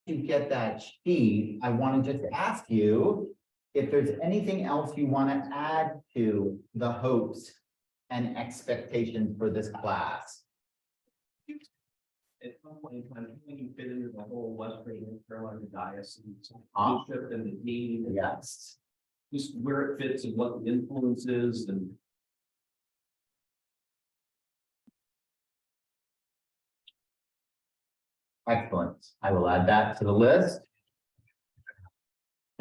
you get that sheet, I want to just ask you if there's anything else you want to add to the hopes and expectations for this class. At some point in time, can you fit into the whole Western North Carolina diocese? Ah. Bishop and the dean, and Yes. just where it fits and what the influence is, and Excellent. I will add that to the list.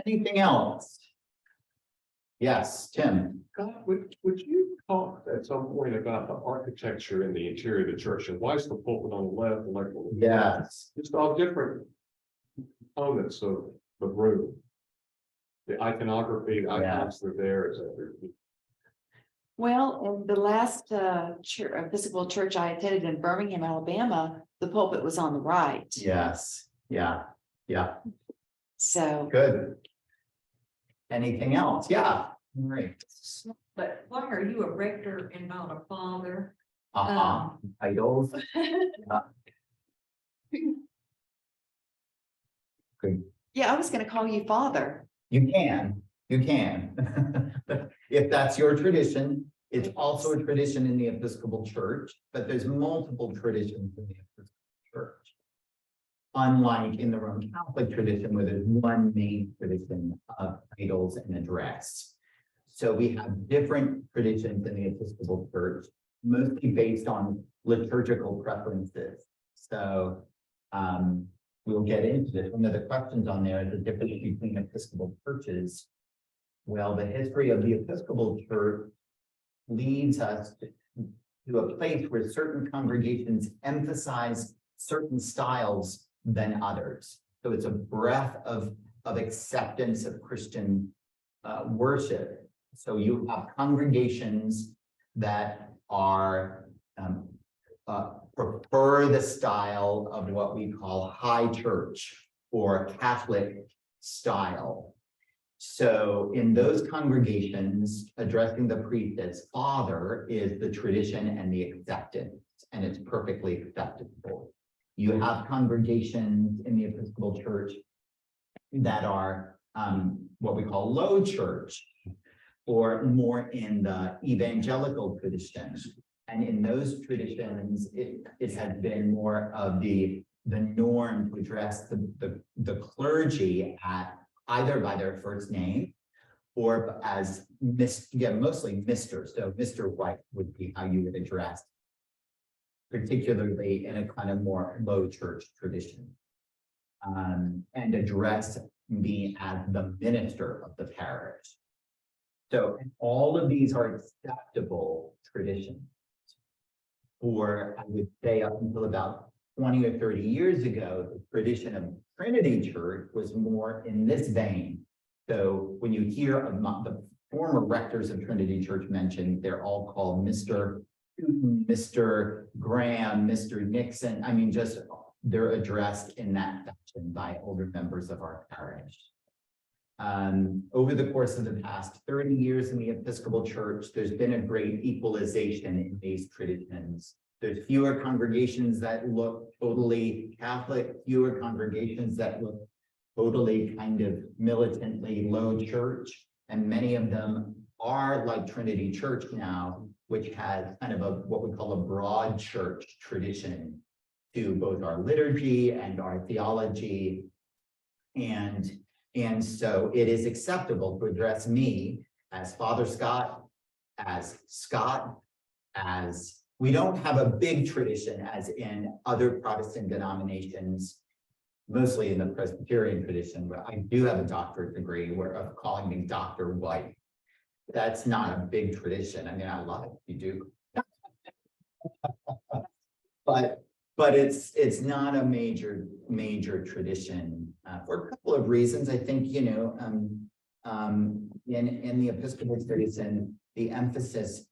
Anything else? Yes, Tim. Scott, would you talk at some point about the architecture in the interior of the church, and why is the pulpit on the left, the electrical? Yes. Just all different components of the room. The iconography, the icons that are there, is that Well, in the last Episcopal church I attended in Birmingham, Alabama, the pulpit was on the right. Yes. Yeah. Yeah. So, Good. Anything else? Yeah. Great. But why are you a rector and not a father? Titles. Good. yeah, I was going to call you father. You can. If that's your tradition, it's also a tradition in the Episcopal Church, but there's multiple traditions in the Episcopal Church. Unlike in the Roman Catholic tradition, where there's one main tradition of titles and address. So we have different traditions in the Episcopal Church, mostly based on liturgical preferences. So we'll get into this. One of the questions on there is the difference between Episcopal churches. Well, the history of the Episcopal Church leads us to a place where certain congregations emphasize certain styles than others. So it's a breadth of acceptance of Christian worship. So you have congregations that are prefer the style of what we call high church or Catholic style. So in those congregations, addressing the priest as father is the tradition and the acceptance, and it's perfectly acceptable. You have congregations in the Episcopal Church that are what we call low church, or more in the evangelical tradition. And in those traditions, it has been more of the norm to address the clergy at either by their first name or as mostly Mr. So Mr. White would be how you would address, particularly in a kind of more low church tradition, and address me as the minister of the parish. So all of these are acceptable traditions. Or I would say up until about 20 or 30 years ago, the tradition of Trinity Church was more in this vein. So when you hear of the former rectors of Trinity Church mentioned, they're all called Mr. Newton, Mr. Graham, Mr. Nixon. I mean, just they're addressed in that fashion by older members of our parish. Over the course of the past 30 years in the Episcopal Church, there's been a great equalization in these traditions. There's fewer congregations that look totally Catholic, fewer congregations that look totally kind of militantly low church, and many of them are like Trinity Church now, which has kind of what we call a broad church tradition to both our liturgy and our theology. And so it is acceptable to address me as Father Scott, as we don't have a big tradition as in other Protestant denominations, mostly in the Presbyterian tradition, but I do have a doctorate degree of calling me Dr. White. That's not a big tradition. I mean, I love it, you do. But it's not a major tradition for a couple of reasons. I think, you know, in the Episcopal tradition, the emphasis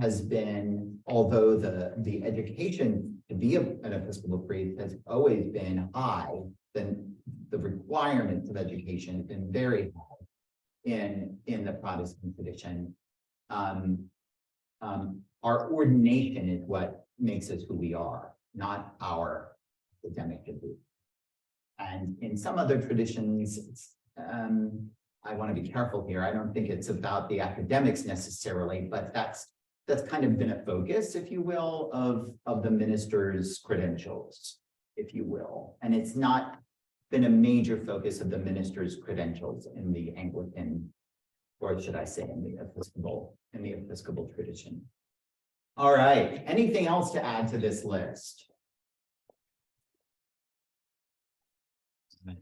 has been, although the education to be an Episcopal priest has always been high, then the requirements of education have been very high in the Protestant tradition. Our ordination is what makes us who we are, not our academic degree. And in some other traditions, I want to be careful here. I don't think it's about the academics necessarily, but that's kind of been a focus, if you will, of the minister's credentials, if you will. And it's not been a major focus of the minister's credentials in the Anglican, or should I say in the Episcopal tradition. All right, anything else to add to this list?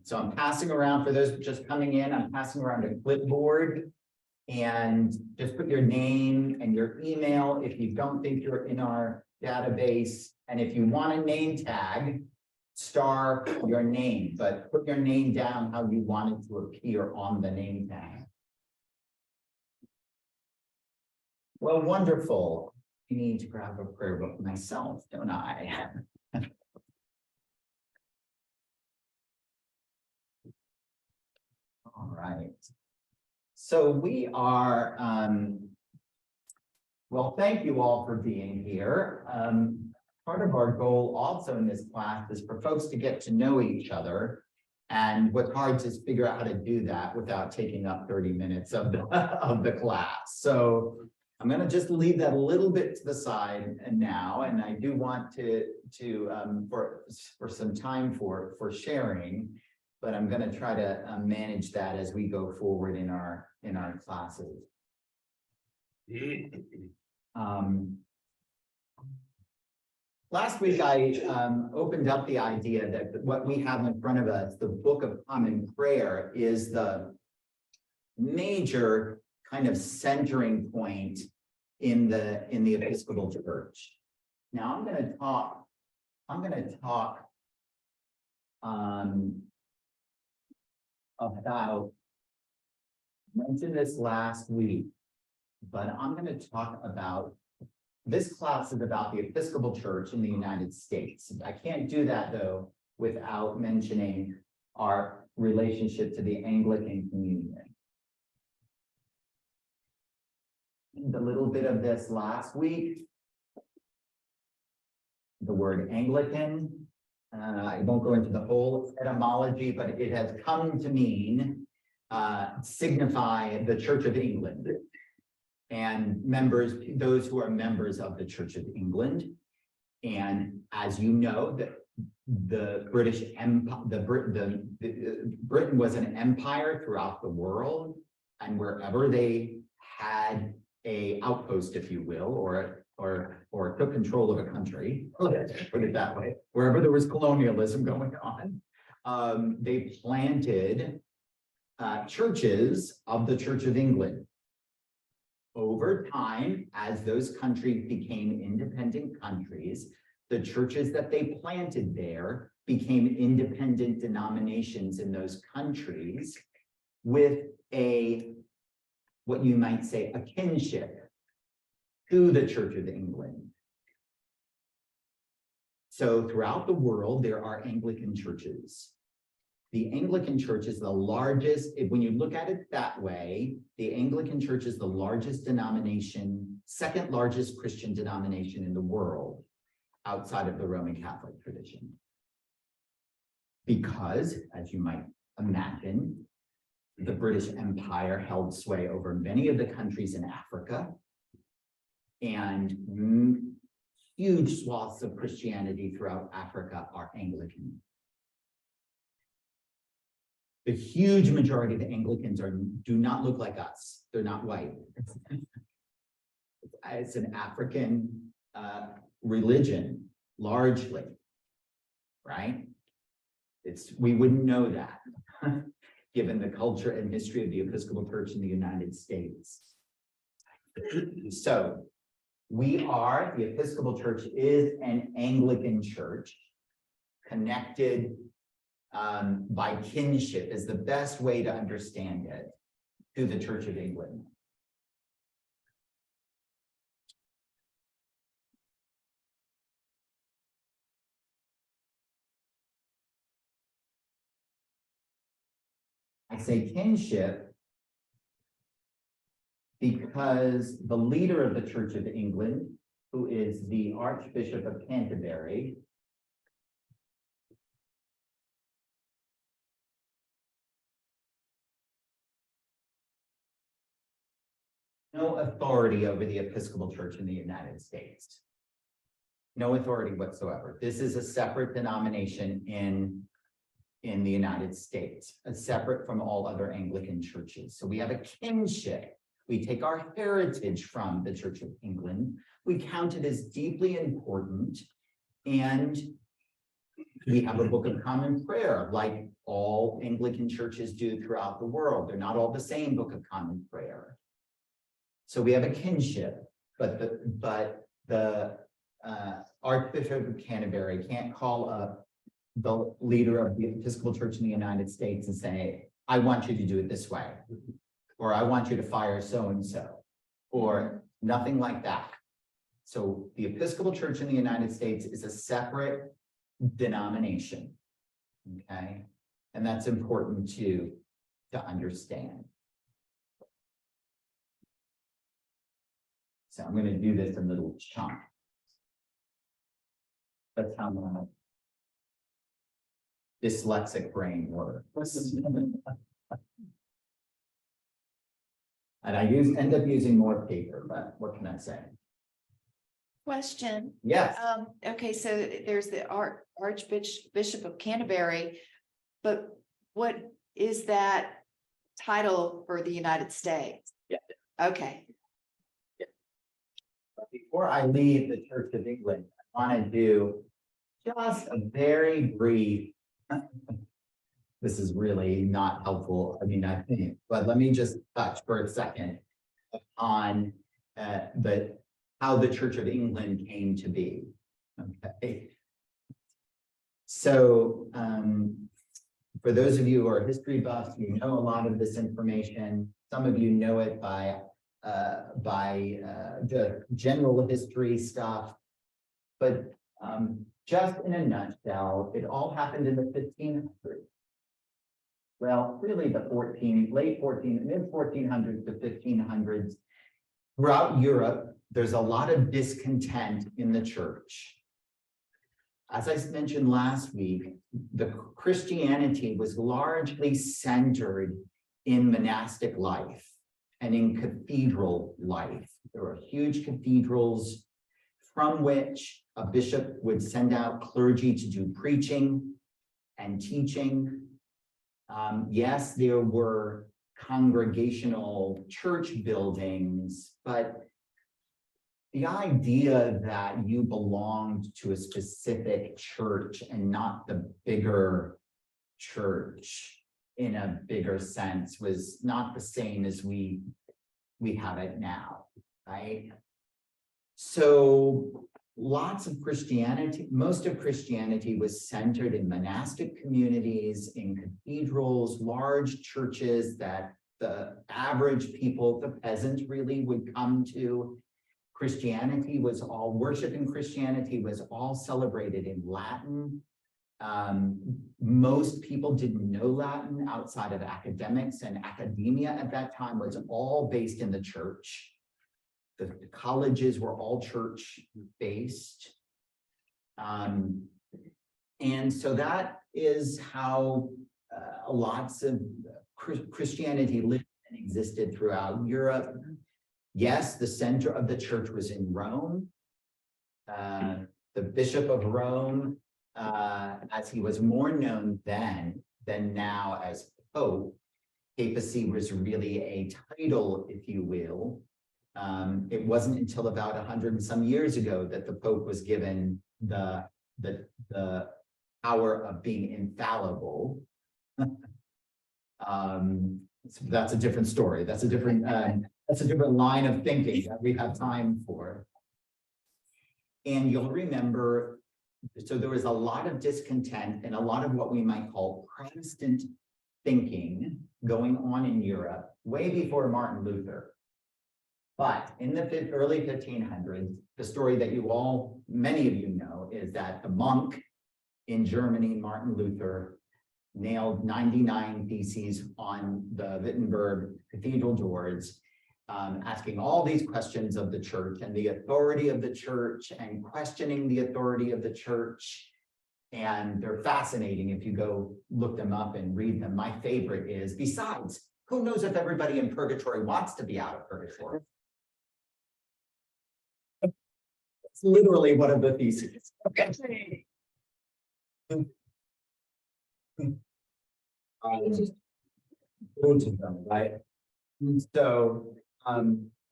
So I'm passing around, for those just coming in, I'm passing around a clipboard. And just put your name and your email if you don't think you're in our database. And if you want a name tag, star your name, but put your name down how you want it to appear on the name tag. Well, wonderful. I need to grab a prayer book myself, don't I? All right. So we are, well, thank you all for being here. Part of our goal also in this class is for folks to get to know each other. And what's hard is figure out how to do that without taking up 30 minutes of the class. So I'm going to just leave that a little bit to the side and now, and I do want for some time for sharing, but I'm going to try to manage that as we go forward in our classes. Last week, I opened up the idea that what we have in front of us, the Book of Common Prayer, is the major kind of centering point in the Episcopal Church. Now I'm going to talk about, mentioned this last week, but I'm going to talk about, this class is about the Episcopal Church in the United States. I can't do that though without mentioning our relationship to the Anglican Communion. And a little bit of this last week, the word Anglican, I won't go into the whole etymology, but it has come to mean, signify the Church of England and members, those who are members of the Church of England. And as you know, the British Empire, Britain was an empire throughout the world, and wherever they had a outpost, if you will, or took control of a country, let's put it that way, wherever there was colonialism going on, they planted churches of the Church of England. Over time, as those countries became independent countries, the churches that they planted there became independent denominations in those countries with what you might say, a kinship to the Church of England. So throughout the world, there are Anglican churches. The Anglican Church is the largest, when you look at it that way, the Anglican Church is the largest denomination, second largest Christian denomination in the world outside of the Roman Catholic tradition. Because, as you might imagine, the British Empire held sway over many of the countries in Africa, and huge swaths of Christianity throughout Africa are Anglican. The huge majority of the Anglicans do not look like us. They're not white. It's an African religion, largely, right? We wouldn't know that, given the culture and history of the Episcopal Church in the United States. So, the Episcopal Church is an Anglican church, connected by kinship is the best way to understand it, to the Church of England. I say kinship because the leader of the Church of England, who is the Archbishop of Canterbury, no authority over the Episcopal Church in the United States. No authority whatsoever. This is a separate denomination in the United States, separate from all other Anglican churches. So we have a kinship. We take our heritage from the Church of England. We count it as deeply important. And we have a Book of Common Prayer, like all Anglican churches do throughout the world. They're not all the same Book of Common Prayer. So we have a kinship, but the Archbishop of Canterbury can't call up the leader of the Episcopal Church in the United States and say, I want you to do it this way, or I want you to fire so-and-so, or nothing like that. So the Episcopal Church in the United States is a separate denomination, okay? And that's important to understand. So I'm going to do this in little chunks. That's how my dyslexic brain works. And I end up using more paper, but what can I say? Question. Yes. Okay, so there's the Archbishop of Canterbury, but what is that title for the United States? Yeah. Okay. But before I leave the Church of England, I want to do just a very brief. This is really not helpful. I mean, I think, but let me just touch for a second on how the Church of England came to be. Okay. So for those of you who are history buffs, you know a lot of this information. Some of you know it by the general history stuff, but just in a nutshell, it all happened in the 1500s. Well, really the mid 1400s to 1500s. Throughout Europe, there's a lot of discontent in the church. As I mentioned last week, the Christianity was largely centered in monastic life and in cathedral life. There were huge cathedrals from which a bishop would send out clergy to do preaching and teaching. Yes, there were congregational church buildings, but the idea that you belonged to a specific church and not the bigger church in a bigger sense was not the same as we have it now, right? So lots of Christianity, most of Christianity was centered in monastic communities, in cathedrals, large churches that the average people, the peasants really would come to. Christianity was all, worship in Christianity was all celebrated in Latin. Most people didn't know Latin outside of academics, and academia at that time was all based in the church. The colleges were all church-based. And so that is how lots of Christianity lived and existed throughout Europe. Yes, the center of the church was in Rome. The Bishop of Rome, as he was more known then than now as Pope, papacy was really a title, if you will. It wasn't until about 100 and some years ago that the Pope was given the power of being infallible. So that's a different story. That's a different line of thinking that we have time for. And you'll remember, so there was a lot of discontent and a lot of what we might call Protestant thinking going on in Europe way before Martin Luther. But in the early 1500s, the story that many of you know, is that the monk in Germany, Martin Luther, nailed 99 theses on the Wittenberg cathedral doors, asking all these questions of the church and the authority of the church and questioning the authority of the church. And they're fascinating if you go look them up and read them. My favorite is, besides, who knows if everybody in purgatory wants to be out of purgatory? It's literally one of the theses. Okay. Right? And so,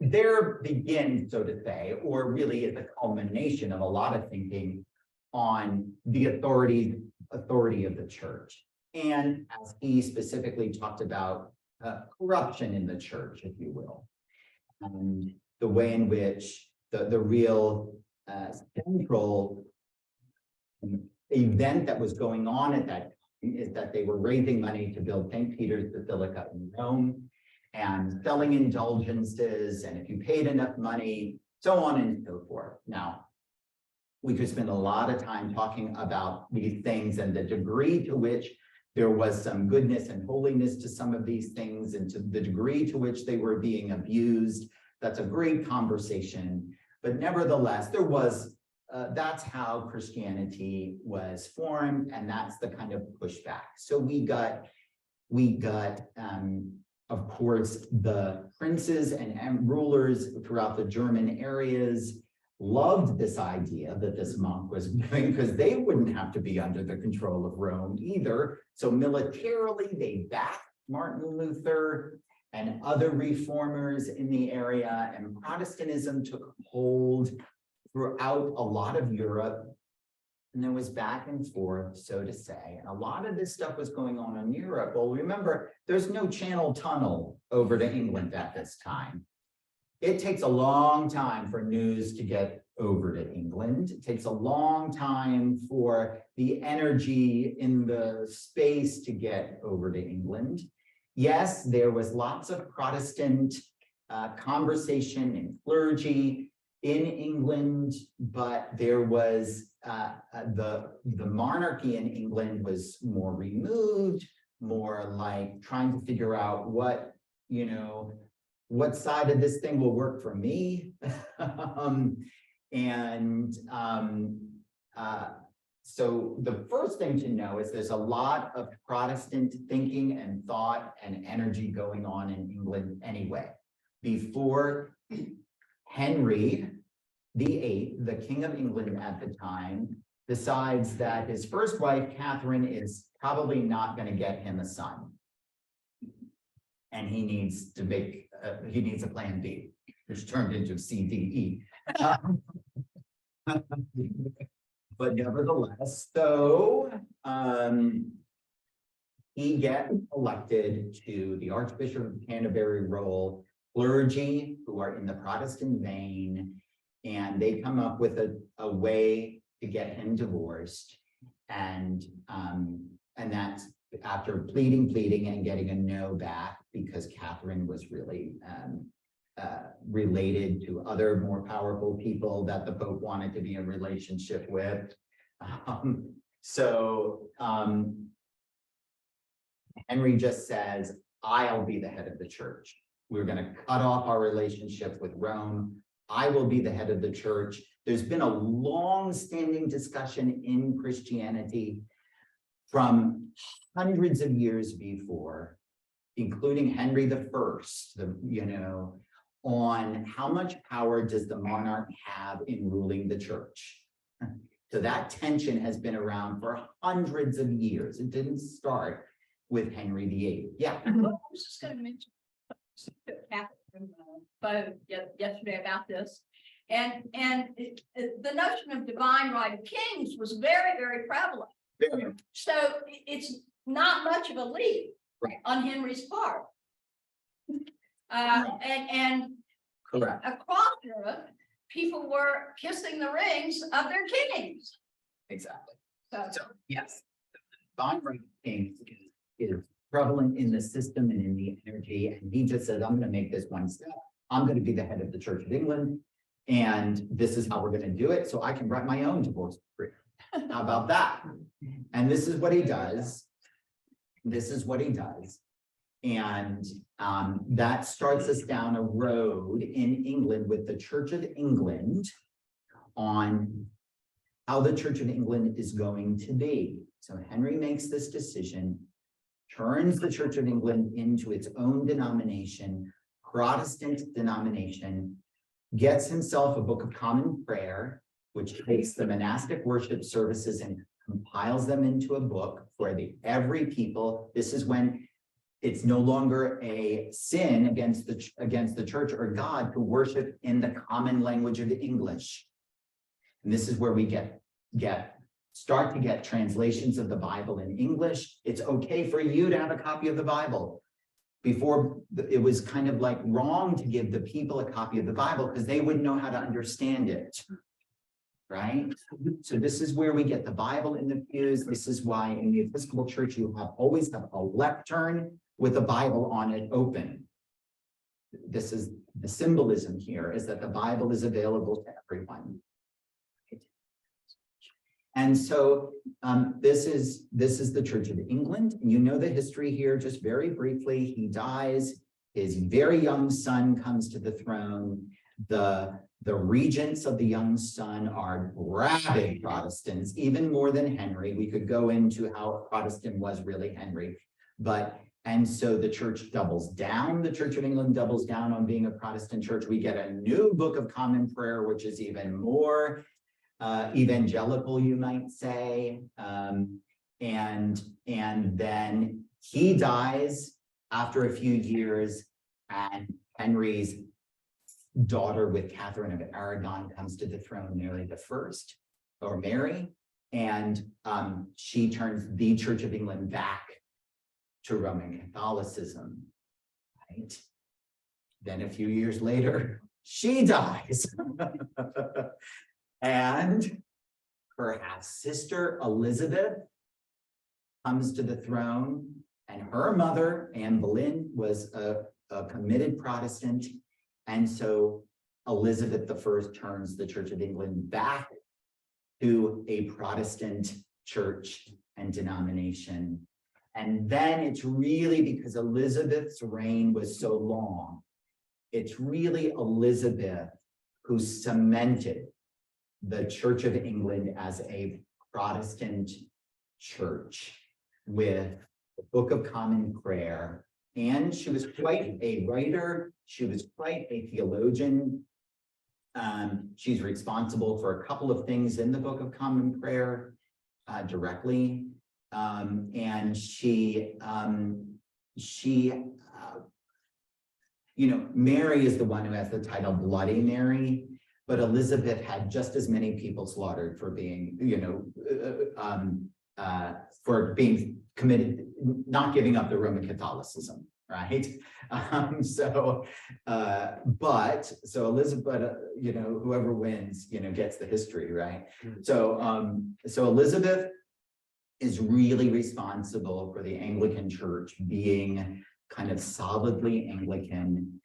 there begins, so to say, or really is a culmination of a lot of thinking on the authority of the church. And as he specifically talked about corruption in the church, if you will, and the way in which the real central event that was going on at that time is that they were raising money to build St. Peter's Basilica in Rome and selling indulgences, and if you paid enough money, so on and so forth. Now, we could spend a lot of time talking about these things and the degree to which there was some goodness and holiness to some of these things, and to the degree to which they were being abused. That's a great conversation, but nevertheless, there was, that's how Christianity was formed, and that's the kind of pushback. So we got, of course, the princes and rulers throughout the German areas loved this idea that this monk was doing, because they wouldn't have to be under the control of Rome either. So militarily, they backed Martin Luther and other reformers in the area, and Protestantism took hold throughout a lot of Europe. And there was back and forth, so to say. And a lot of this stuff was going on in Europe. Well, remember, there's no Channel Tunnel over to England at this time. It takes a long time for news to get over to England. It takes a long time for the energy in the space to get over to England. Yes, there was lots of Protestant conversation and clergy in England, but there was the monarchy in England was more removed, more like trying to figure out what, what side of this thing will work for me. So the first thing to know is there's a lot of Protestant thinking and thought and energy going on in England anyway. Before Henry VIII, the King of England at the time, decides that his first wife, Catherine, is probably not going to get him a son. And he needs to make, he needs a plan B, which turned into CDE. But nevertheless, so he gets elected to the Archbishop of Canterbury role, clergy who are in the Protestant vein, and they come up with a way to get him divorced. And that's after pleading and getting a no back, because Catherine was really related to other more powerful people that the Pope wanted to be in relationship with. Henry just says, I'll be the head of the church. We're going to cut off our relationship with Rome. I will be the head of the church. There's been a long-standing discussion in Christianity from hundreds of years before, including Henry I, on how much power does the monarch have in ruling the church. So that tension has been around for hundreds of years. It didn't start with Henry VIII. Yeah. I was just going to mention yesterday about this, and the notion of divine right of kings was very, very prevalent. So it's not much of a leap on Henry's part. And Correct. across Europe, people were kissing the rings of their kings. Exactly. So Yes, divine right of kings is prevalent in the system and in the energy. And he just says, I'm going to make this one step. I'm going to be the head of the Church of England. And this is how we're going to do it. So I can write my own divorce decree. How about that? And this is what he does. This is what he does. And that starts us down a road in England with the Church of England on how the Church of England is going to be. So Henry makes this decision, turns the Church of England into its own denomination, Protestant denomination, gets himself a Book of Common Prayer, which takes the monastic worship services and compiles them into a book for every people. This is when it's no longer a sin against the church or God to worship in the common language of English. And this is where we start to get translations of the Bible in English. It's okay for you to have a copy of the Bible. Before, it was kind of like wrong to give the people a copy of the Bible because they wouldn't know how to understand it. Right? So this is where we get the Bible in the pews. This is why in the Episcopal Church, you always have a lectern with a Bible on it open. This is the symbolism here, is that the Bible is available to everyone. And so this is the Church of England. You know the history here just very briefly. He dies. His very young son comes to the throne. The regents of the young son are rabid Protestants, even more than Henry. We could go into how Protestant was really Henry. And so the church doubles down. The Church of England doubles down on being a Protestant church. We get a new Book of Common Prayer, which is even more evangelical, you might say. And then he dies after a few years, and Henry's daughter with Catherine of Aragon comes to the throne, Mary Mary, and she turns the Church of England back to Roman Catholicism, right? Then a few years later, she dies. And her half-sister, Elizabeth, comes to the throne, and her mother, Anne Boleyn, was a committed Protestant. And so Elizabeth I turns the Church of England back to a Protestant church and denomination. And then it's really because Elizabeth's reign was so long, it's really Elizabeth who cemented the Church of England as a Protestant church with the Book of Common Prayer. And she was quite a writer. She was quite a theologian. She's responsible for a couple of things in the Book of Common Prayer directly. And she Mary is the one who has the title Bloody Mary, but Elizabeth had just as many people slaughtered for being, for being committed, not giving up the Roman Catholicism, right? So Elizabeth, whoever wins, gets the history, right? So Elizabeth is really responsible for the Anglican Church being kind of solidly Anglican.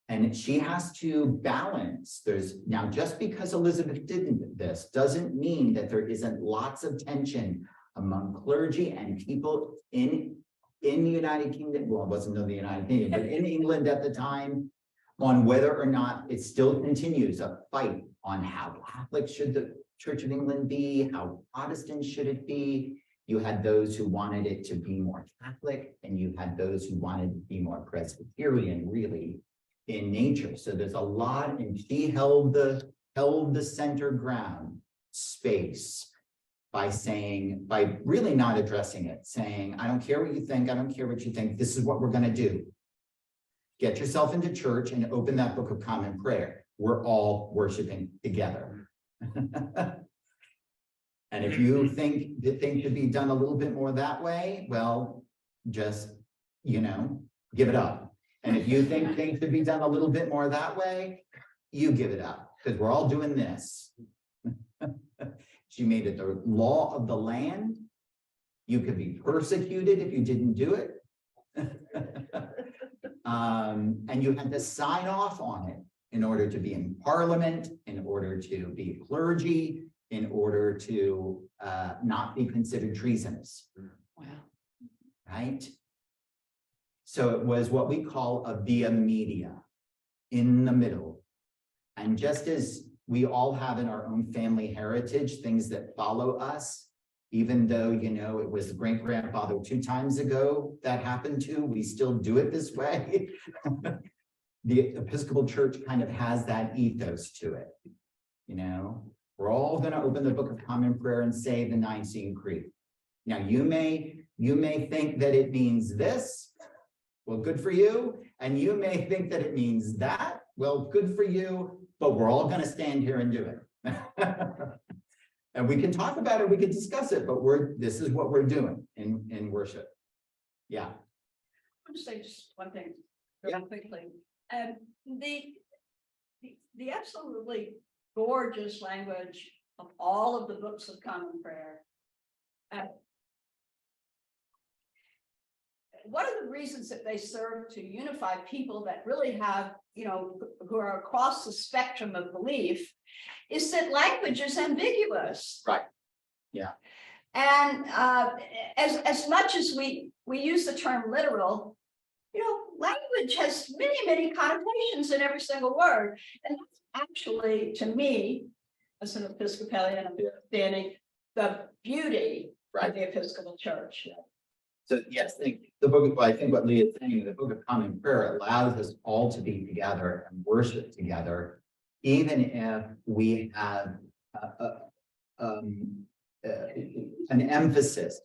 And she has to balance. Now, just because Elizabeth did this doesn't mean that there isn't lots of tension among clergy and people in the United Kingdom. Well, it wasn't in the United Kingdom, but in England at the time, on whether or not it still continues a fight on how Catholic should the Church of England be, how Protestant should it be. You had those who wanted it to be more Catholic, and you had those who wanted it to be more Presbyterian, really, in nature. So there's a lot, and she held the center ground space by really not addressing it, saying, I don't care what you think, I don't care what you think, this is what we're going to do. Get yourself into church and open that Book of Common Prayer. We're all worshiping together. And if you think that things should be done a little bit more that way, well, just, give it up. And if you think things should be done a little bit more that way, you give it up, because we're all doing this. She made it the law of the land. You could be persecuted if you didn't do it. And you had to sign off on it in order to be in Parliament, in order to be clergy, in order to not be considered treasonous. Wow. Right? So it was what we call a via media, in the middle. And just as we all have in our own family heritage things that follow us, even though, it was the great-grandfather 2 times ago that happened to, we still do it this way. The Episcopal Church kind of has that ethos to it. We're all going to open the Book of Common Prayer and say the Nicene Creed. Now, you may think that it means this. Well, good for you. And you may think that it means that. Well, good for you. But we're all going to stand here and do it. And we can talk about it. We can discuss it. But this is what we're doing in worship. Yeah. I want to say just one thing Yeah. really quickly. The absolutely gorgeous language of all of the books of common prayer. One of the reasons that they serve to unify people that really have, who are across the spectrum of belief, is that language is ambiguous. Right. Yeah. And as much as we use the term literal, language has many, many connotations in every single word. And that's actually, to me, as an Episcopalian, understanding the beauty of the Episcopal Church. So yes, I think what Leah is saying, the Book of Common Prayer allows us all to be together and worship together, even if we have an emphasis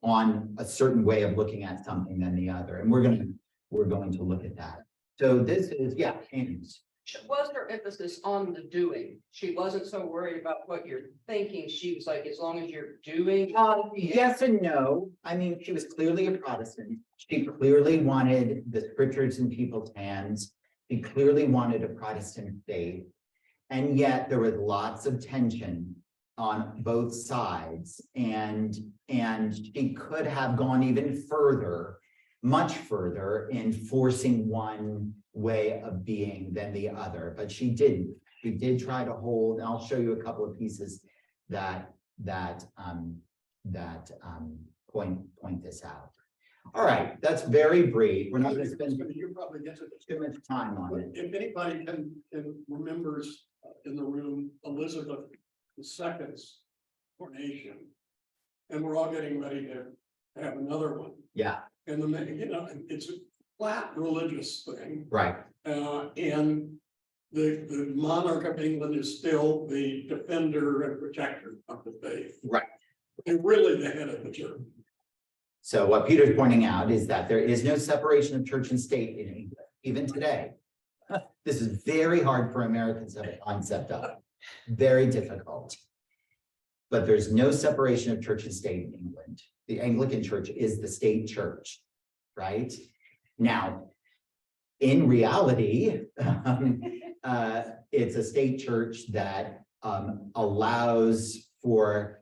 on a certain way of looking at something than the other, and we're going to look at that. So this is James. Was her emphasis on the doing? She wasn't so worried about what you're thinking. She was like, as long as you're doing. Yes and no. I mean, she was clearly a Protestant. She clearly wanted the scriptures in people's hands. She clearly wanted a Protestant faith. And yet there was lots of tension on both sides. And she could have gone even further, much further, in forcing one way of being than the other, but she didn't. She did try to hold, and I'll show you a couple of pieces that point this out. All right, that's very brief. We're not going to spend You probably get to this. too much time on it. If anybody can remembers in the room Elizabeth II's coronation, and we're all getting ready to have another one. Yeah, And it's a flat religious thing, right. and the monarch of England is still the defender and protector of the faith. Right. And really the head of the church. So what Peter's pointing out is that there is no separation of church and state in England, even today. This is very hard for Americans to have a concept of, very difficult. But there's no separation of church and state in England. The Anglican Church is the state church, right? Now, in reality, it's a state church that allows for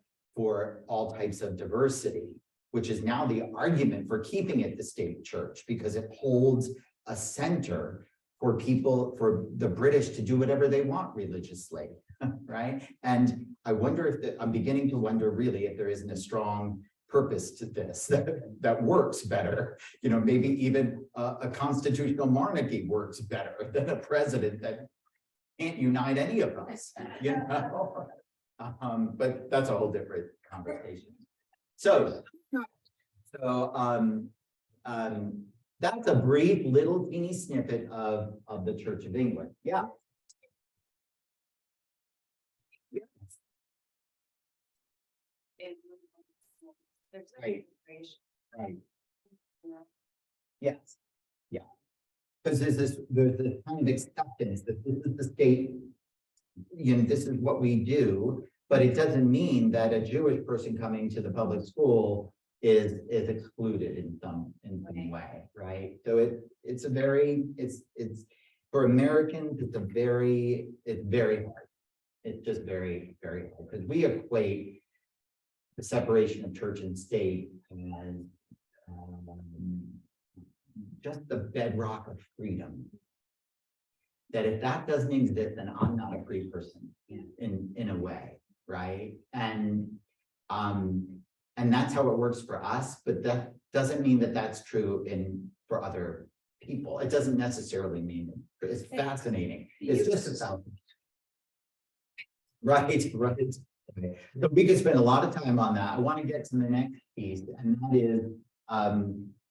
all types of diversity, which is now the argument for keeping it the state church, because it holds a center for people, for the British to do whatever they want religiously, right? And I wonder I'm beginning to wonder really if there isn't a strong purpose to this that works better. Maybe even a constitutional monarchy works better than a president that can't unite any of us, but that's a whole different conversation. So that's a brief little teeny snippet of the Church of England. Yeah. Right. Right. Yes. Yeah. Because there's this kind of acceptance that this is the state, this is what we do, but it doesn't mean that a Jewish person coming to the public school is excluded in some way, right? So it's for Americans, it's very hard. It's just very, very hard because we equate the separation of church and state and just the bedrock of freedom. That if that doesn't exist, then I'm not a free person in a way, right? And that's how it works for us, but that doesn't mean that that's true for other people. It doesn't necessarily mean it. It's fascinating. It's just about right. Okay. So we could spend a lot of time on that. I want to get to the next piece, and that is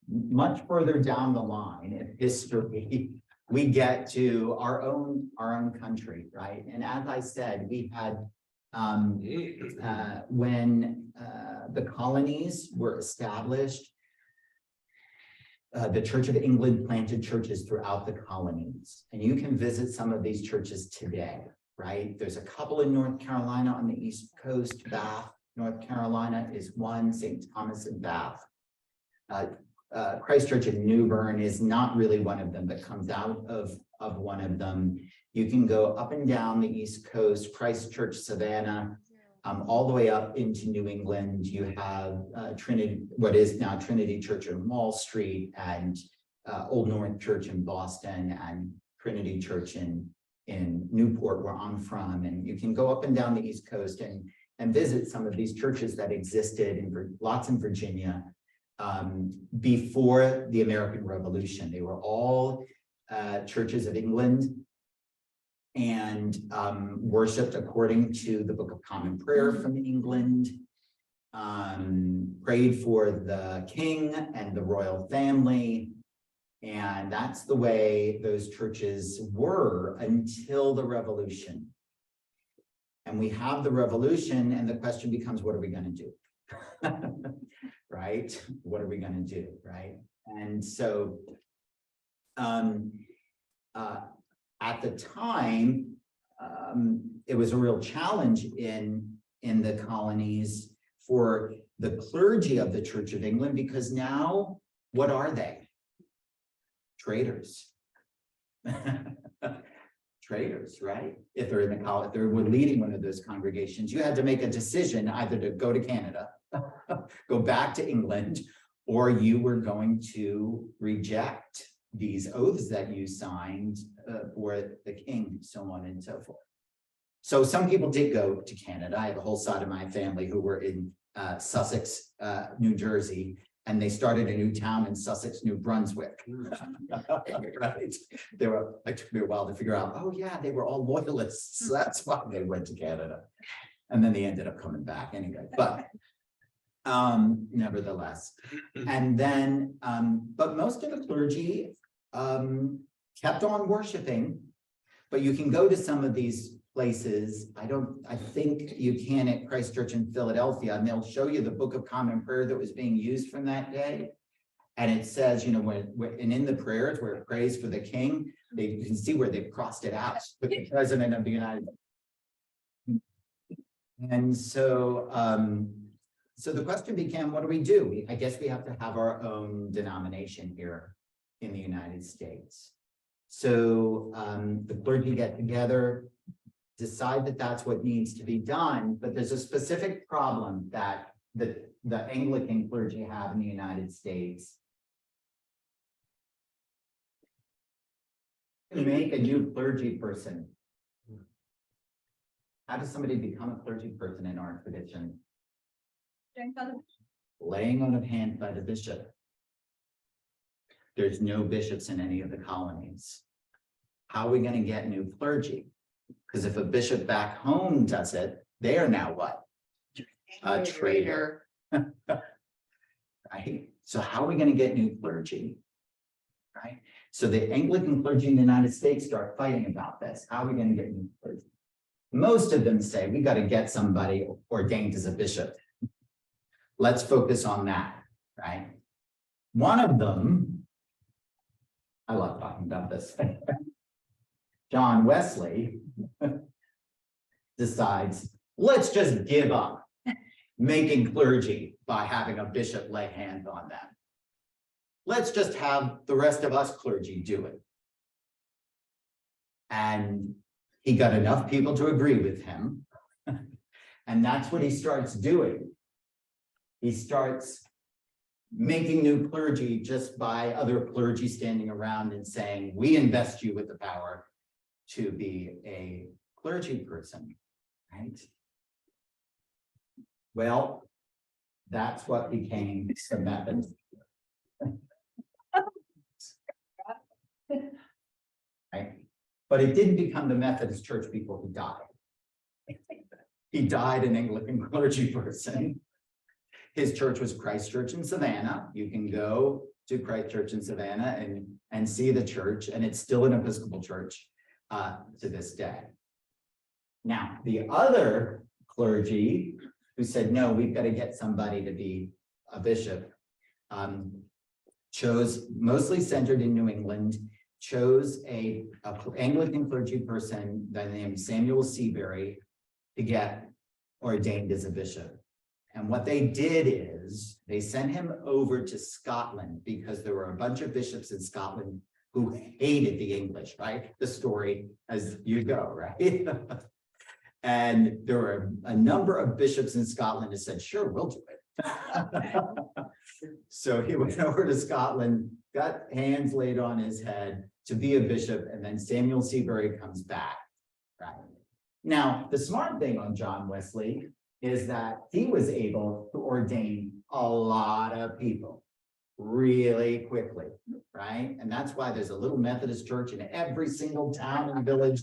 much further down the line in history. We get to our own country, right? And as I said, we've had When the colonies were established, the Church of England planted churches throughout the colonies, and you can visit some of these churches today, right? There's a couple in North Carolina on the East Coast. Bath, North Carolina is one, St. Thomas in Bath. Christ Church in New Bern is not really one of them, but comes out of one of them. You can go up and down the East Coast, Christ Church, Savannah, all the way up into New England. You have Trinity, what is now Trinity Church on Wall Street, and Old North Church in Boston, and Trinity Church in Newport, where I'm from. And you can go up and down the East Coast and visit some of these churches that existed in lots in Virginia before the American Revolution. They were all churches of England, and worshipped according to the Book of Common Prayer from England, prayed for the king and the royal family. And that's the way those churches were until the revolution. And we have the revolution, and the question becomes, what are we going to do? Right? What are we going to do? Right? And so, at the time, it was a real challenge in the colonies for the clergy of the Church of England, because now, what are they? Traitors. Traitors, right? If they're in the college, if they were leading one of those congregations, you had to make a decision either to go to Canada, go back to England, or you were going to reject these oaths that you signed for the king, so on and so forth. So some people did go to Canada. I have a whole side of my family who were in Sussex, New Jersey, and they started a new town in Sussex, New Brunswick. Right? It took me a while to figure out, oh yeah, they were all loyalists. That's why they went to Canada. And then they ended up coming back anyway. But nevertheless. And then, but most of the clergy kept on worshiping, but you can go to some of these places. I think you can at Christ Church in Philadelphia, and they'll show you the Book of Common Prayer that was being used from that day. And it says, you know, and in the prayers where it prays for the king, you can see where they've crossed it out with the president of the United States. And so, so the question became, what do we do? I guess we have to have our own denomination here in the United States. So the clergy get together, decide that that's what needs to be done, but there's a specific problem that the Anglican clergy have in the United States. You make a new clergy person. How does somebody become a clergy person in our tradition? Laying on of hands by the bishop. There's no bishops in any of the colonies. How are we going to get new clergy? Because if a bishop back home does it, they are now what? A traitor. Right? So how are we going to get new clergy? Right? So the Anglican clergy in the United States start fighting about this. How are we going to get new clergy? Most of them say we got to get somebody ordained as a bishop. Let's focus on that, right? One of them, I love talking about this. John Wesley decides, let's just give up making clergy by having a bishop lay hands on them. Let's just have the rest of us clergy do it. And he got enough people to agree with him. And that's what he starts doing. He starts making new clergy just by other clergy standing around and saying, we invest you with the power to be a clergy person, right? Well, that's what became the Methodist. Right? But it didn't become the Methodist Church before he died. He died an Anglican clergy person. His church was Christ Church in Savannah. You can go to Christ Church in Savannah and see the church, and it's still an Episcopal church to this day. Now, the other clergy who said, no, we've got to get somebody to be a bishop. Chose, mostly centered in New England, chose a Anglican clergy person by the name Samuel Seabury to get ordained as a bishop. And what they did is they sent him over to Scotland because there were a bunch of bishops in Scotland who hated the English, right? The story as you go, right? And there were a number of bishops in Scotland who said, sure, we'll do it. So he went over to Scotland, got hands laid on his head to be a bishop, and then Samuel Seabury comes back, right? Now, the smart thing on John Wesley is that he was able to ordain a lot of people really quickly, right? And that's why there's a little Methodist church in every single town and village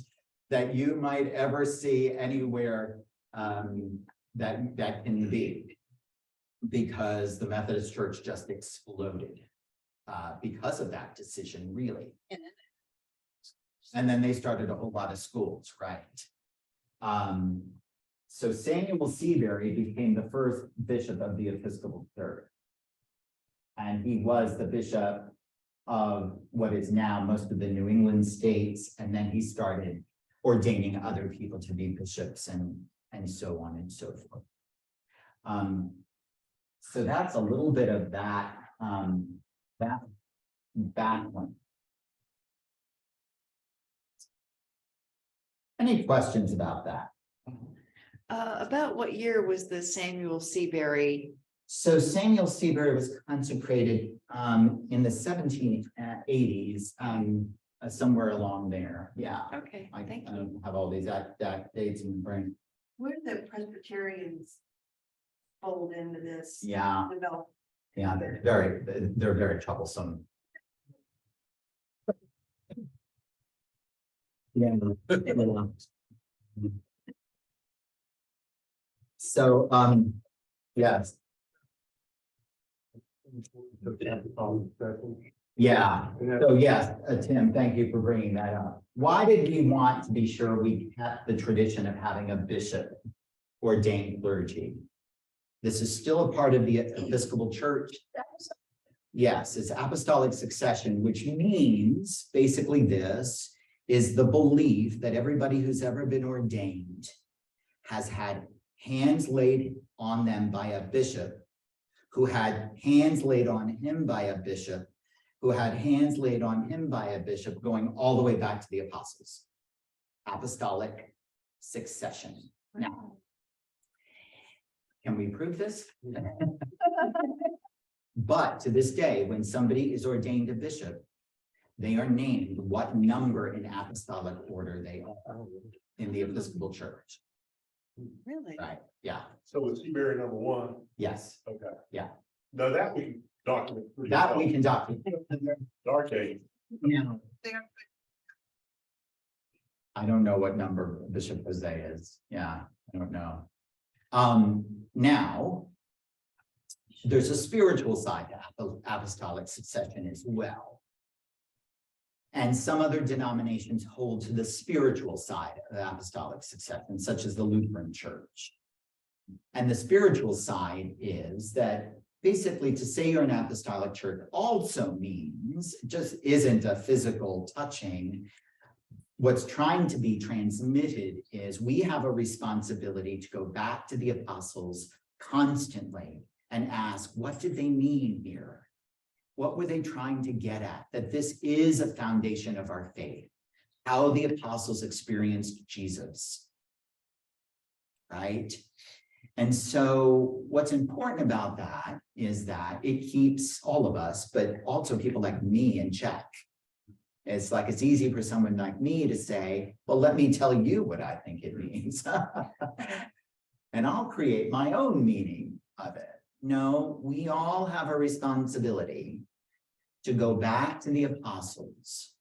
that you might ever see anywhere that can be, because the Methodist church just exploded because of that decision, really. And then they started a whole lot of schools, right? So Samuel Seabury became the first bishop of the Episcopal Church. And he was the bishop of what is now most of the New England states. And then he started ordaining other people to be bishops and so on and so forth. So that's a little bit of that, that background. Any questions about that? About what year was the Samuel Seabury? So Samuel Seabury was consecrated in the 1780s, somewhere along there. Yeah. Okay, I thank you. don't have all these exact dates in the brain. Where do the Presbyterians fold into this? Yeah, Develop? yeah, they're very troublesome. Yeah. So, yes. Yeah, so yes, Tim, thank you for bringing that up. Why did we want to be sure we kept the tradition of having a bishop ordained clergy? This is still a part of the Episcopal Church. Yes, it's apostolic succession, which means basically this is the belief that everybody who's ever been ordained has had hands laid on them by a bishop, who had hands laid on him by a bishop, who had hands laid on him by a bishop, going all the way back to the apostles. Apostolic succession. Now, can we prove this? But to this day, when somebody is ordained a bishop, they are named what number in apostolic order they are in the Episcopal Church. Really? Right, yeah, So it's Seabury number one, yes, okay. Yeah. No, that we can document. pretty that well. we can document. Dark age. Now, I don't know what number Bishop Jose is. Yeah, I don't know. Now, there's a spiritual side to apostolic succession as well. And some other denominations hold to the spiritual side of apostolic succession, such as the Lutheran Church. And the spiritual side is that basically to say you're an apostolic church also means, just isn't a physical touching. What's trying to be transmitted is we have a responsibility to go back to the apostles constantly and ask, what did they mean here? What were they trying to get at? That this is a foundation of our faith, how the apostles experienced Jesus, right? And so what's important about that is that it keeps all of us, but also people like me, in check. It's like, it's easy for someone like me to say, well, let me tell you what I think it means. And I'll create my own meaning of it. No, we all have a responsibility to go back to the apostles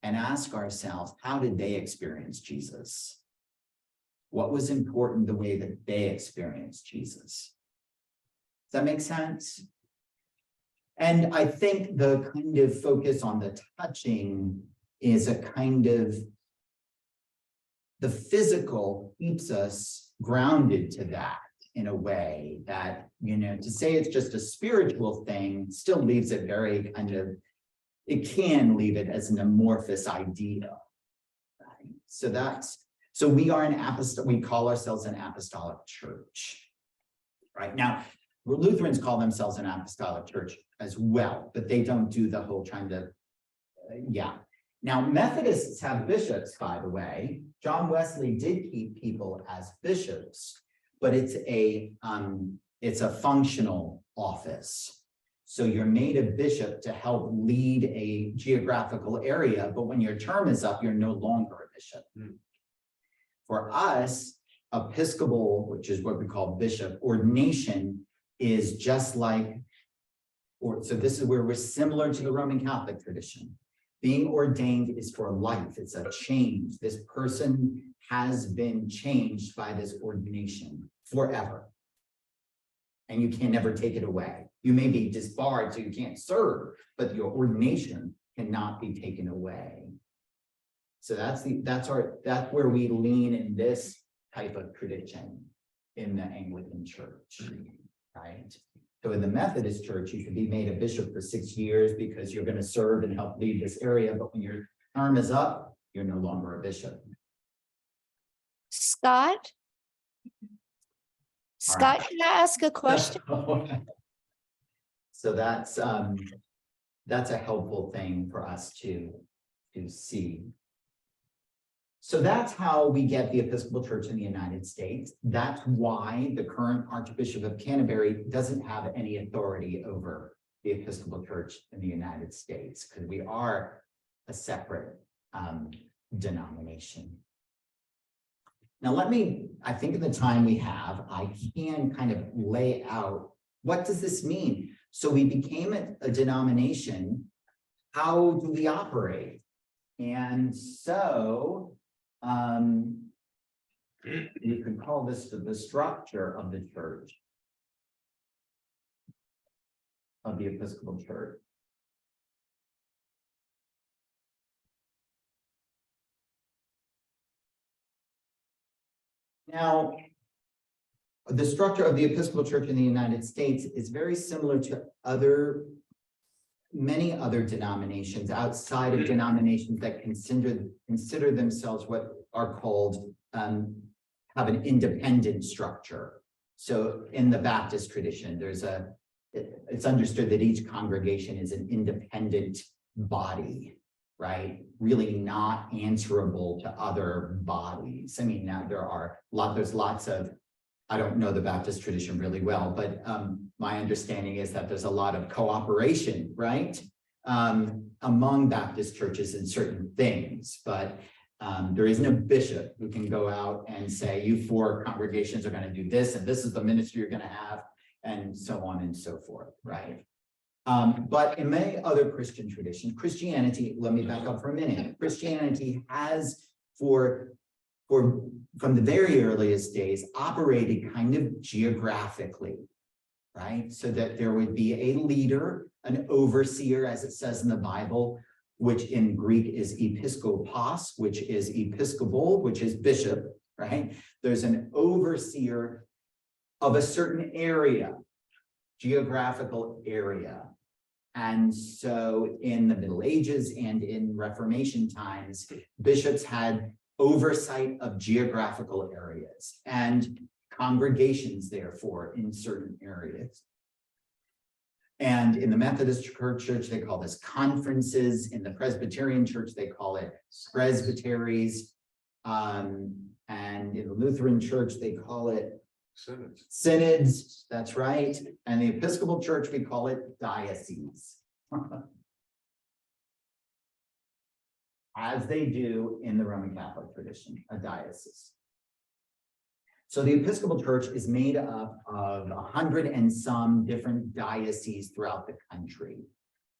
and ask ourselves, how did they experience Jesus? What was important the way that they experienced Jesus? Does that make sense? And I think the kind of focus on the touching is a kind of, the physical keeps us grounded to that in a way that, to say it's just a spiritual thing still leaves it very kind of, it can leave it as an amorphous idea. Right? So we are we call ourselves an apostolic church. Right now, Lutherans call themselves an apostolic church as well, but they don't do the whole trying to, Now, Methodists have bishops, by the way. John Wesley did keep people as bishops, but it's a functional office. So you're made a bishop to help lead a geographical area, but when your term is up, you're no longer a bishop. For us, Episcopal, which is what we call bishop, ordination is just like, so this is where we're similar to the Roman Catholic tradition. Being ordained is for life. It's a change. This person has been changed by this ordination forever. And you can never take it away. You may be disbarred, so you can't serve, but your ordination cannot be taken away. So that's where we lean in this type of tradition in the Anglican Church, right? So in the Methodist Church, you can be made a bishop for 6 years because you're going to serve and help lead this area. But when your term is up, you're no longer a bishop. Scott? Scott, can I ask a question? So that's a helpful thing for us to see. So that's how we get the Episcopal Church in the United States. That's why the current Archbishop of Canterbury doesn't have any authority over the Episcopal Church in the United States, because we are a separate denomination. Now, I think in the time we have, I can kind of lay out, what does this mean? So we became a denomination. How do we operate? And so, you could call this the structure of the church, of the Episcopal Church. Now, the structure of the Episcopal Church in the United States is very similar to many other denominations outside of denominations that consider themselves what are called have an independent structure. So in the Baptist tradition, it's understood that each congregation is an independent body, right? Really not answerable to other bodies. I mean, now there's lots of, I don't know the Baptist tradition really well, but my understanding is that there's a lot of cooperation, right? Among Baptist churches in certain things, but there isn't a bishop who can go out and say, you 4 congregations are going to do this, and this is the ministry you're going to have, and so on and so forth, right? But in many other Christian traditions, Christianity, let me back up for a minute. Christianity has, from the very earliest days, operated kind of geographically, right? So that there would be a leader, an overseer, as it says in the Bible, which in Greek is episkopos, which is episcopal, which is bishop, right? There's an overseer of a certain area, geographical area. And so in the Middle Ages and in Reformation times, bishops had oversight of geographical areas and congregations, therefore, in certain areas. And in the Methodist Church, they call this conferences. In the Presbyterian Church, they call it presbyteries. And in the Lutheran Church, they call it synods. That's right. And the Episcopal Church, we call it dioceses. As they do in the Roman Catholic tradition, a diocese. So the Episcopal Church is made up of 100 and some different dioceses throughout the country.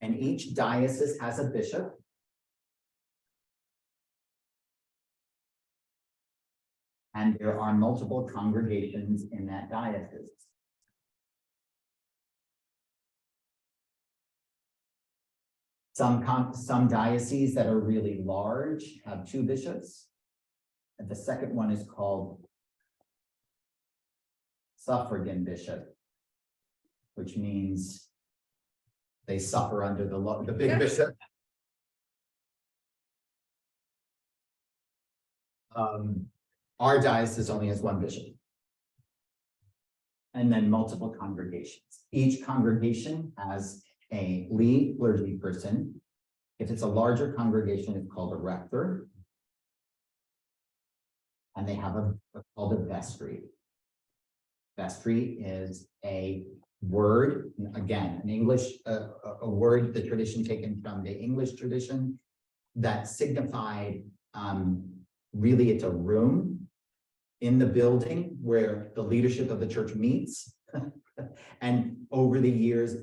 And each diocese has a bishop. And there are multiple congregations in that diocese. Some dioceses that are really large have 2 bishops. And the second one is called suffragan bishop, which means they suffer under the law, the big bishop. Our diocese only has one bishop. And then multiple congregations. Each congregation has a lead clergy person. If it's a larger congregation, it's called a rector. And they have what's called a vestry. Vestry is a word, again, an English, a word, the tradition taken from the English tradition that signified, really it's a room in the building where the leadership of the church meets. And over the years,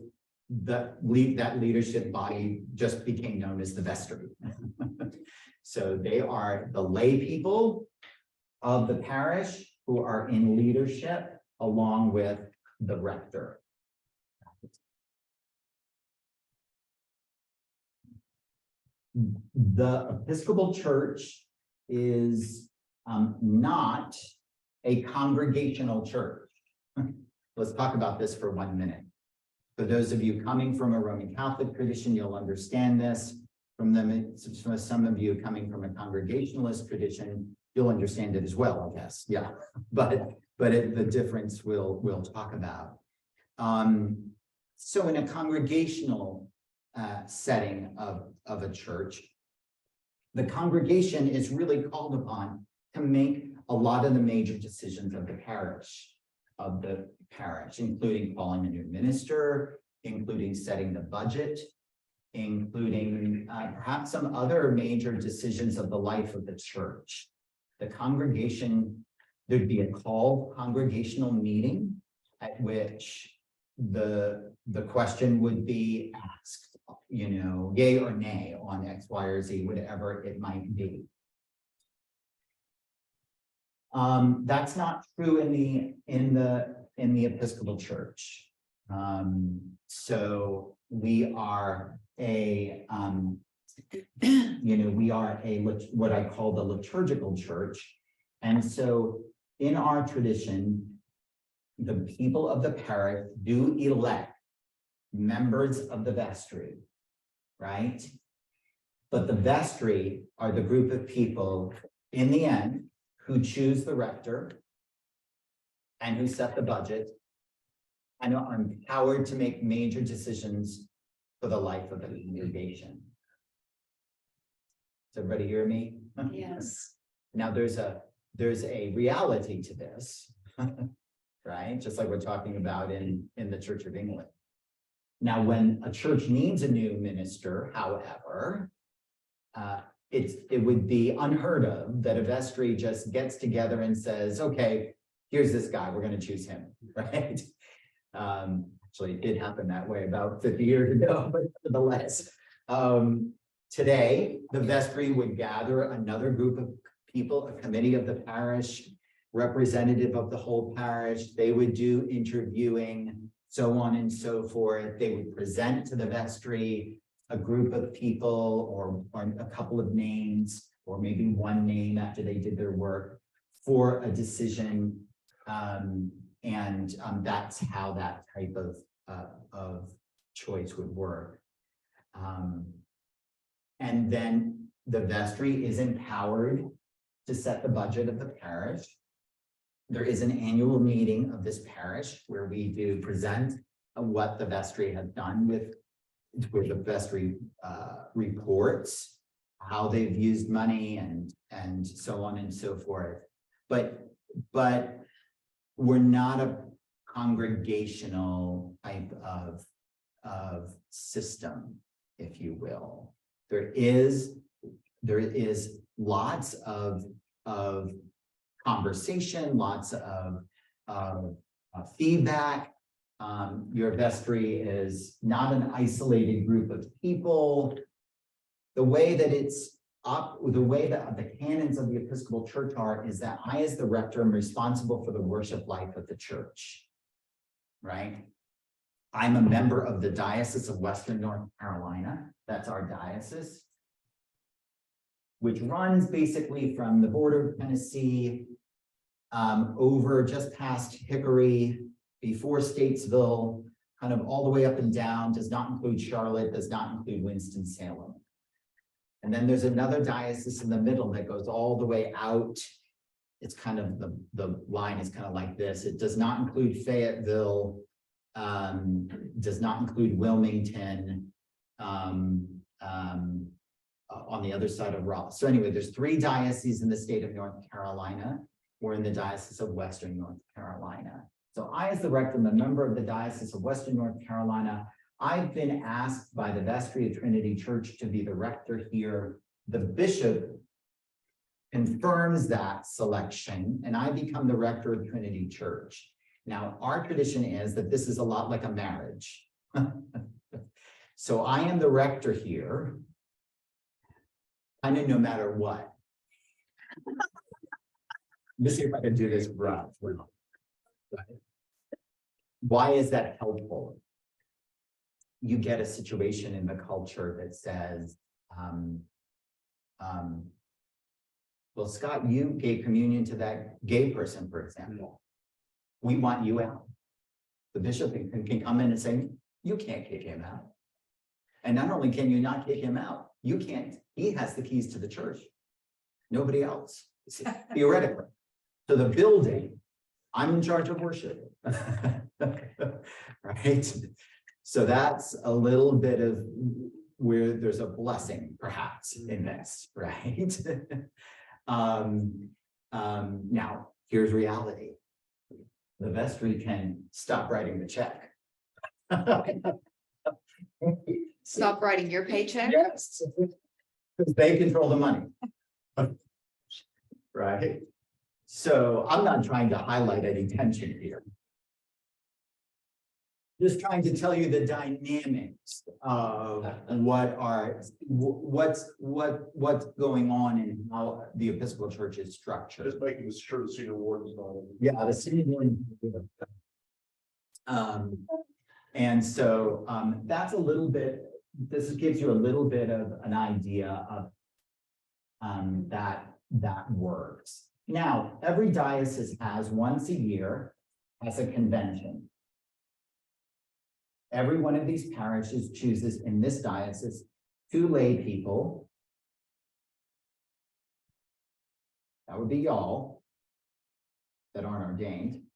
that leadership body just became known as the vestry. So they are the lay people of the parish who are in leadership along with the rector. The Episcopal Church is not a congregational church. Let's talk about this for 1 minute. For those of you coming from a Roman Catholic tradition, you'll understand this. From some of you coming from a Congregationalist tradition, you'll understand it as well, I guess. Yeah, but the difference we'll talk about. So in a congregational setting of a church, the congregation is really called upon to make a lot of the major decisions of the parish, including calling a new minister, including setting the budget, including perhaps some other major decisions of the life of the church. The congregation, there'd be a called congregational meeting at which the question would be asked, yay or nay on X, Y, or Z, whatever it might be. That's not true in the Episcopal Church. So we are what I call the liturgical church. And so in our tradition, the people of the parish do elect members of the vestry, right? But the vestry are the group of people in the end who choose the rector and who set the budget and are empowered to make major decisions for the life of the congregation. Does everybody hear me? Yes. Now there's a reality to this, right? Just like we're talking about in the Church of England. Now, when a church needs a new minister, however, it would be unheard of that a vestry just gets together and says, okay, here's this guy, we're going to choose him, right? Actually, it did happen that way about 50 years ago, but nevertheless, today, the vestry would gather another group of people, a committee of the parish, representative of the whole parish. They would do interviewing, so on and so forth. They would present to the vestry a group of people or a couple of names, or maybe one name after they did their work for a decision. That's how that type of choice would work. And then the vestry is empowered to set the budget of the parish. There is an annual meeting of this parish where we do present what the vestry has done with the vestry reports, how they've used money and so on and so forth. But we're not a congregational type of system, if you will. There is lots of conversation, lots of feedback. Your vestry is not an isolated group of people. The way that the canons of the Episcopal Church are is that I, as the rector, am responsible for the worship life of the church, right? I'm a member of the Diocese of Western North Carolina. That's our diocese, which runs basically from the border of Tennessee over just past Hickory, before Statesville, kind of all the way up and down, does not include Charlotte, does not include Winston-Salem. And then there's another diocese in the middle that goes all the way out. It's kind of, the line is kind of like this. It does not include Fayetteville, does not include Wilmington, on the other side of Raleigh. So anyway, there's 3 dioceses in the state of North Carolina. We're in the Diocese of Western North Carolina. So I, as the rector, am a member of the Diocese of Western North Carolina. I've been asked by the Vestry of Trinity Church to be the rector here. The bishop confirms that selection, and I become the rector of Trinity Church. Now, our tradition is that this is a lot like a marriage. So I am the rector here, kind of no matter what. Let me see if I can do this right. Why is that helpful? You get a situation in the culture that says, well, Scott, you gave communion to that gay person, for example. We want you out. The bishop can come in and say, you can't kick him out. And not only can you not kick him out, you can't, he has the keys to the church. Nobody else, theoretically. So the building, I'm in charge of worship. Right? So that's a little bit of where there's a blessing, perhaps, in this, right? Now, here's reality. The vestry can stop writing the check. Stop writing your paycheck? Yes, because they control the money. Right? So I'm not trying to highlight any tension here. Just trying to tell you the dynamics of what's going on and how the Episcopal Church is structured. Just making sure the senior warden's not. Yeah, the senior warden. And so that's a little bit, this gives you a little bit of an idea of that works. Now, every diocese has once a year has a convention. Every one of these parishes chooses in this diocese 2 lay people. That would be y'all that aren't ordained.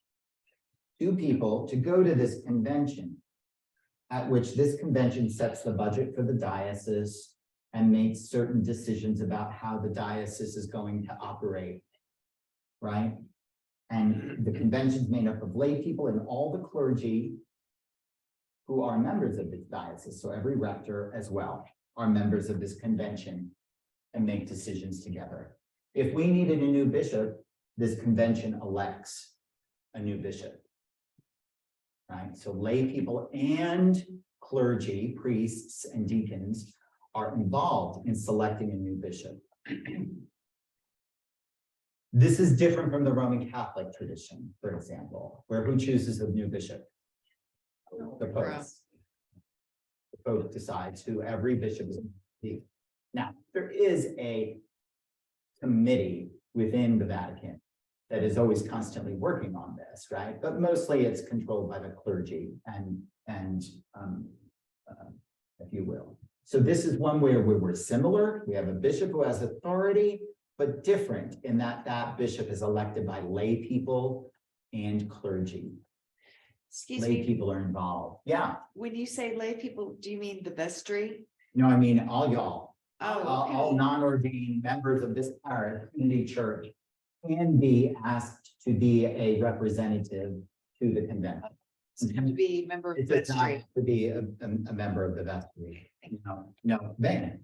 2 people to go to this convention, at which this convention sets the budget for the diocese and makes certain decisions about how the diocese is going to operate, right? And the convention is made up of lay people and all the clergy who are members of this diocese. So every rector as well are members of this convention and make decisions together. If we needed a new bishop, this convention elects a new bishop. Right? So lay people and clergy, priests and deacons are involved in selecting a new bishop. This is different from the Roman Catholic tradition, for example, where who chooses a new bishop? The Pope. The Pope decides who every bishop is going to be. Now, there is a committee within the Vatican that is always constantly working on this, right? But mostly it's controlled by the clergy and if you will. So this is one where we're similar. We have a bishop who has authority, but different in that that bishop is elected by lay people and clergy. Excuse Lay me, people are involved. Yeah. when you say lay people, do you mean the vestry? No, I mean, all y'all, Oh, all okay. non-ordained members of this parish, community church can be asked to be a representative to the convention. Doesn't have to be a member of It the does not vestry. have to be a member of the vestry. No, Ben.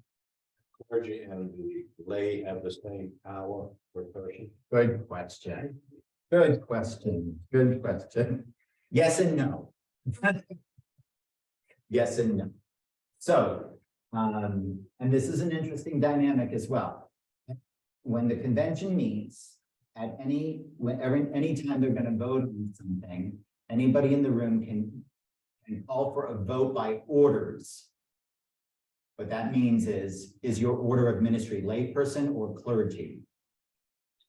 Clergy and the lay have the same power per person. Good question. Good question. Good question. Yes and no. Yes and no. So, and this is an interesting dynamic as well. When the convention meets at any time they're going to vote on something, anybody in the room can call for a vote by orders. What that means is your order of ministry layperson or clergy?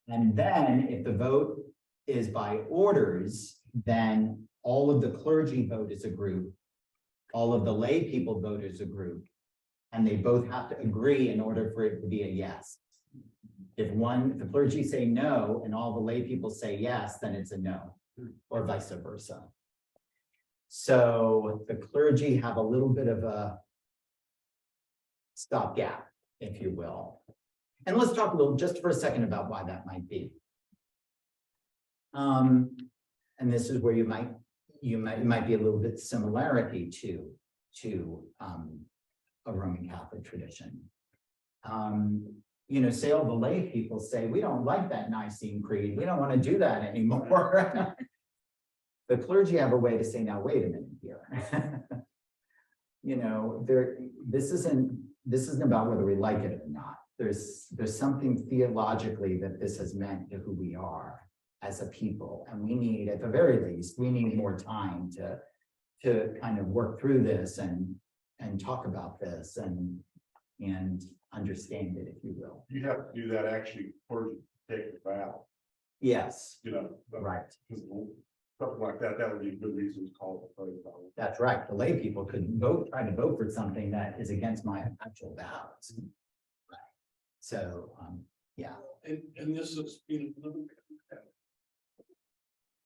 And then if the vote is by orders, then all of the clergy vote as a group, all of the lay people vote as a group, and they both have to agree in order for it to be a yes. If the clergy say no and all the lay people say yes, then it's a no, or vice versa. So the clergy have a little bit of a stopgap, if you will. And let's talk just for a second about why that might be. And this is where you might be a little bit similarity to a Roman Catholic tradition. Say all the lay people say, we don't like that Nicene Creed. We don't want to do that anymore. The clergy have a way to say, now, wait a minute here. This isn't about whether we like it or not. There's something theologically that this has meant to who we are as a people. And we need, at the very least, we need more time to kind of work through this and talk about this and understand it, if you will. You have to do that actually before you take the vow, Yes, but right. something like that, that would be a good reason to call it a vow. That's right. The lay people could try to vote for something that is against my actual vows. Right. So, yeah. And this is,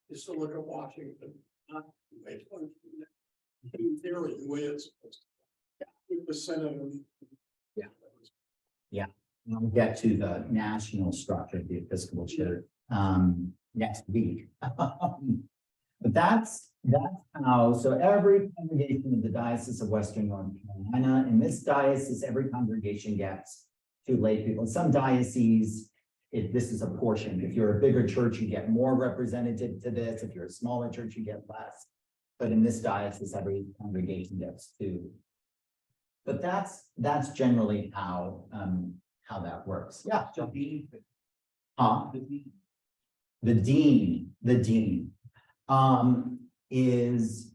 just to look at Washington, not the way it's functioning. In theory, the way it's supposed to. With the Senate. Yeah. We'll get to the national structure of the Episcopal Church next week. But that's how, so every congregation of the Diocese of Western North Carolina, in this diocese, every congregation gets 2 lay people. In some dioceses, this is a portion. If you're a bigger church, you get more representative to this. If you're a smaller church, you get less. But in this diocese, every congregation gets 2. But that's generally how that works. Yeah. The dean is,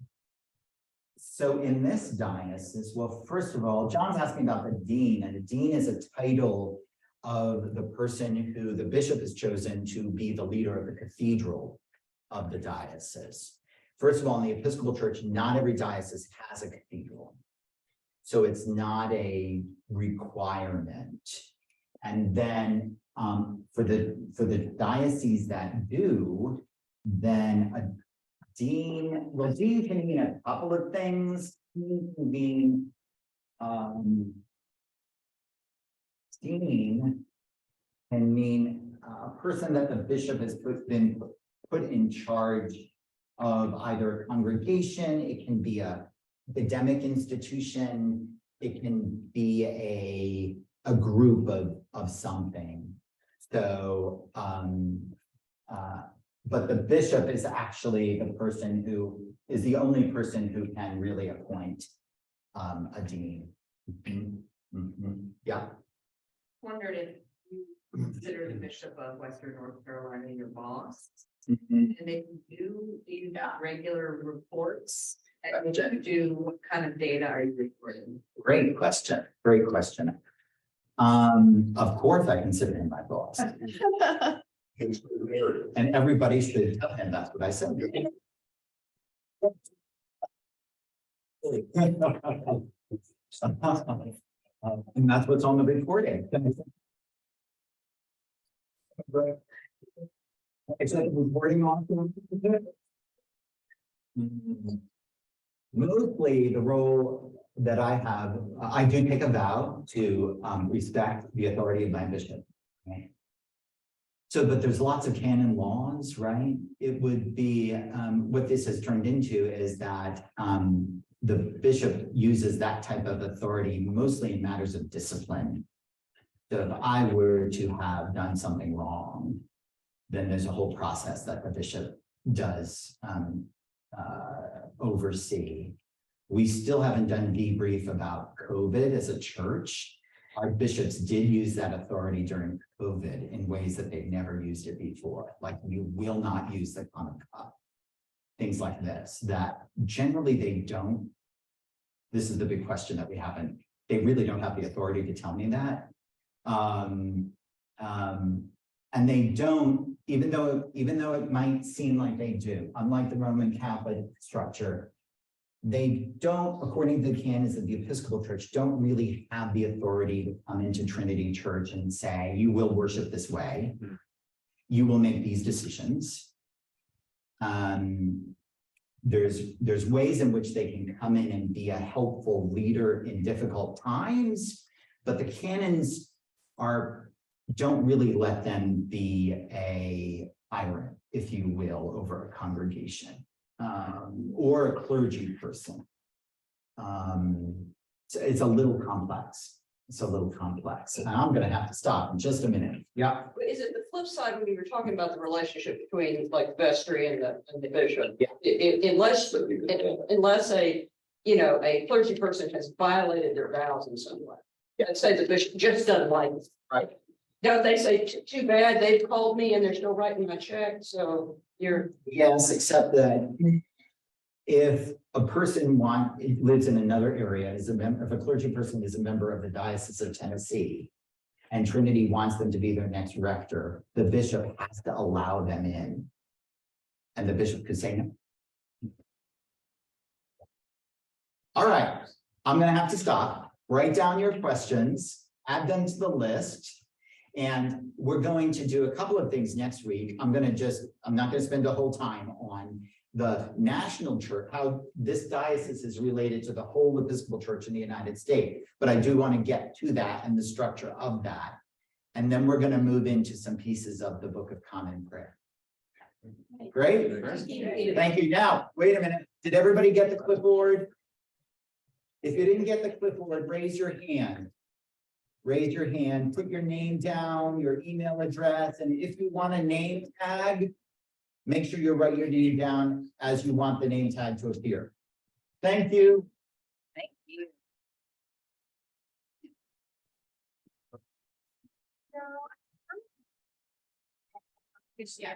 so in this diocese, well, first of all, John's asking about the dean, and the dean is a title of the person who the bishop has chosen to be the leader of the cathedral of the diocese. First of all, in the Episcopal Church, not every diocese has a cathedral. So it's not a requirement. And then for the dioceses that do, then a dean, well, dean can mean a couple of things. Dean can mean a person that the bishop has been put in charge of either a congregation, it can be a academic institution, it can be a group of something. So, but the bishop is actually the person who is the only person who can really appoint a dean. Yeah. Wondered if you consider the Bishop of Western North Carolina your boss, Mhm. and if you do regular reports, and if you do, what kind of data are you reporting? Great question. Great question. Of course, I consider him my boss, and everybody should tell him that's what I said. And that's what's on the recording. Except reporting on. Mostly the role that I have, I do take a vow to respect the authority of my bishop. Right? So, but there's lots of canon laws, right? It would be, what this has turned into is that the bishop uses that type of authority mostly in matters of discipline. So if I were to have done something wrong, then there's a whole process that the bishop does oversee. We still haven't done debrief about COVID as a church. Our bishops did use that authority during COVID in ways that they've never used it before. Like, you will not use the common cup. Things like this, that generally they don't. This is the big question that we haven't, they really don't have the authority to tell me that. And they don't even though it might seem like they do, unlike the Roman Catholic structure, they don't, according to the canons of the Episcopal Church, don't really have the authority to come into Trinity Church and say, you will worship this way. You will make these decisions. There's ways in which they can come in and be a helpful leader in difficult times, but the canons don't really let them be a tyrant, if you will, over a congregation, or a clergy person. It's a little complex. It's a little complex. And I'm gonna have to stop in just a minute. Yeah. But is it the flip side when you were talking about the relationship between like vestry and the bishop? Yeah. Unless a, a clergy person has violated their vows in some way. Yeah. Let's say the bishop just doesn't like it. Right. Don't they say, too bad, they've called me and they're still writing my check, so you're. Yes, except that if a person lives in another area, if a clergy person is a member of the Diocese of Tennessee, and Trinity wants them to be their next rector, the bishop has to allow them in. And the bishop could say no. All right, I'm gonna have to stop. Write down your questions, add them to the list. And we're going to do a couple of things next week. I'm not gonna spend the whole time on the national church, how this diocese is related to the whole Episcopal Church in the United States. But I do want to get to that and the structure of that. And then we're going to move into some pieces of the Book of Common Prayer. Great. Thank you. Now, wait a minute. Did everybody get the clipboard? If you didn't get the clipboard, raise your hand. Raise your hand, put your name down, your email address, and if you want a name tag, make sure you write your name down as you want the name tag to appear. Thank you. Thank you. Yeah.